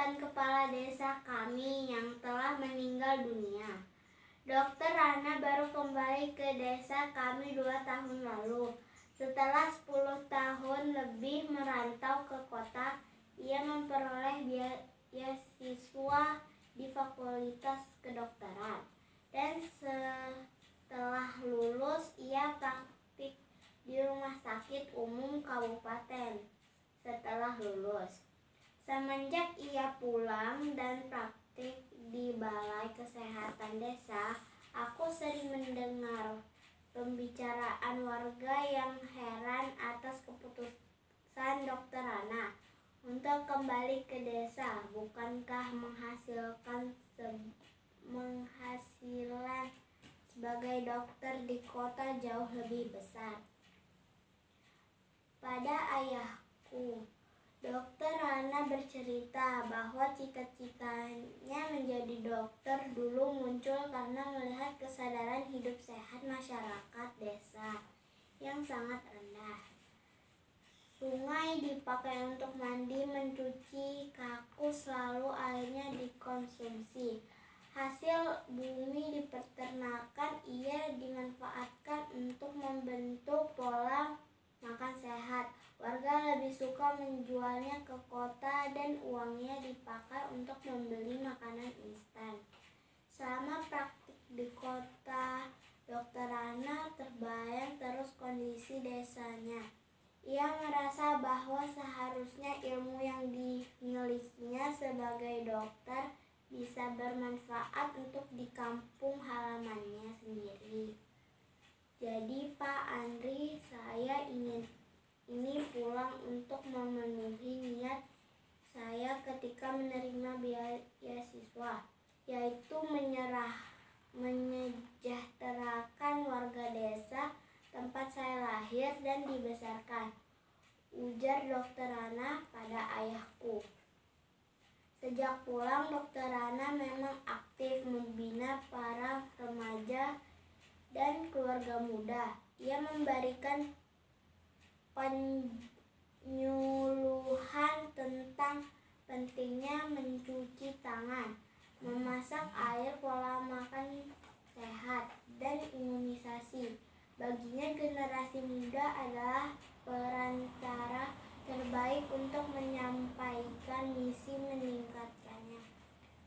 mantan kepala desa kami yang telah meninggal dunia. Dokter Rana baru kembali ke desa kami 2 tahun lalu. Setelah 10 tahun lebih merantau ke kota, ia memperoleh beasiswa di Fakultas Kedokteran. Dan setelah lulus, ia praktik di Rumah Sakit Umum Kabupaten. Setelah lulus, semenjak ia pulang dan praktik di Balai Kesehatan Desa, aku sering mendengar pembicaraan warga yang heran atas keputusan Dokter Rana untuk kembali ke desa. Bukankah menghasilan sebagai dokter di kota jauh lebih besar? Pada ayahku, Dokter Rana bercerita bahwa cita-citanya menjadi dokter dulu muncul karena melihat kesadaran hidup sehat masyarakat desa yang sangat rendah. Sungai dipakai untuk mandi, mencuci, kakus, lalu airnya dikonsumsi. Hasil bumi di peternakan ia dimanfaatkan untuk membentuk pola makan sehat. Warga lebih suka menjualnya ke kota dan uangnya dipakai untuk membeli makanan instan. Selama praktik di kota, Dokter Rana terbayang terus kondisi desanya. Ia merasa bahwa seharusnya ilmu yang dimilikinya sebagai dokter bisa bermanfaat untuk di kampung halamannya sendiri. Jadi Pak Andri, saya ingin pulang untuk memenuhi niat saya ketika menerima beasiswa, yaitu menyejahterakan warga desa tempat saya lahir dan dibesarkan, ujar Dokter Rana pada ayahku. Sejak pulang, Dokter Rana memang aktif membina para remaja dan keluarga muda. Ia memberikan penyuluhan tentang pentingnya mencuci tangan, memasak air, pola makan sehat, dan imunisasi. Baginya generasi muda adalah perantara terbaik untuk menyampaikan misi meningkatkannya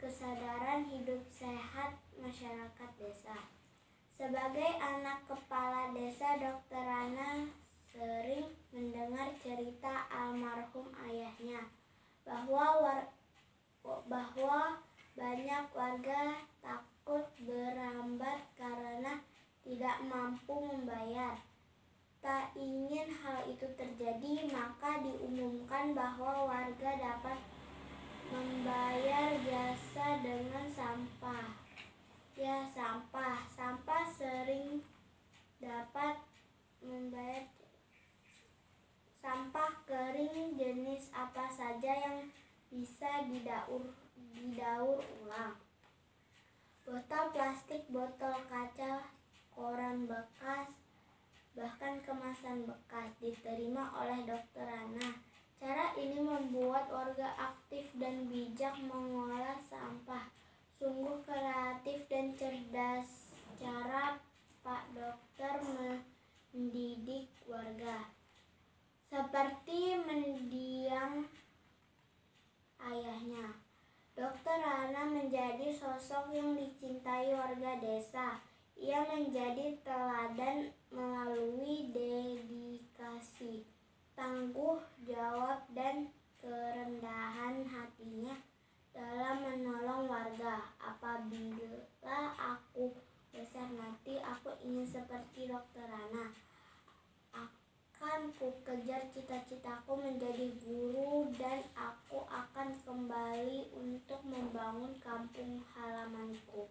kesadaran hidup sehat masyarakat desa. Sebagai anak kepala desa, Dokter Rana sering mendengar cerita almarhum ayahnya bahwa banyak warga takut berambat karena tidak mampu membayar. Tak ingin hal itu terjadi, maka diumumkan bahwa warga dapat membayar jasa dengan sampah. Sampah sering dapat membayar sampah kering jenis apa saja yang bisa didaur ulang. Botol plastik, botol kaca, koran bekas, bahkan kemasan bekas diterima oleh Dokter Rana. Cara ini membuat warga aktif dan bijak mengolah sampah. Sungguh kreatif dan cerdas cara Pak Dokter mendidik warga. Seperti mendiang ayahnya, Dokter Rana menjadi sosok yang dicintai warga desa. Ia menjadi teladan melalui dedikasi, tangguh jawab, dan kerendahan hatinya dalam menolong warga. Apabila aku besar nanti, aku ingin seperti Dokter Rana. Akan ku kejar cita-citaku menjadi guru dan aku akan kembali untuk membangun kampung halamanku.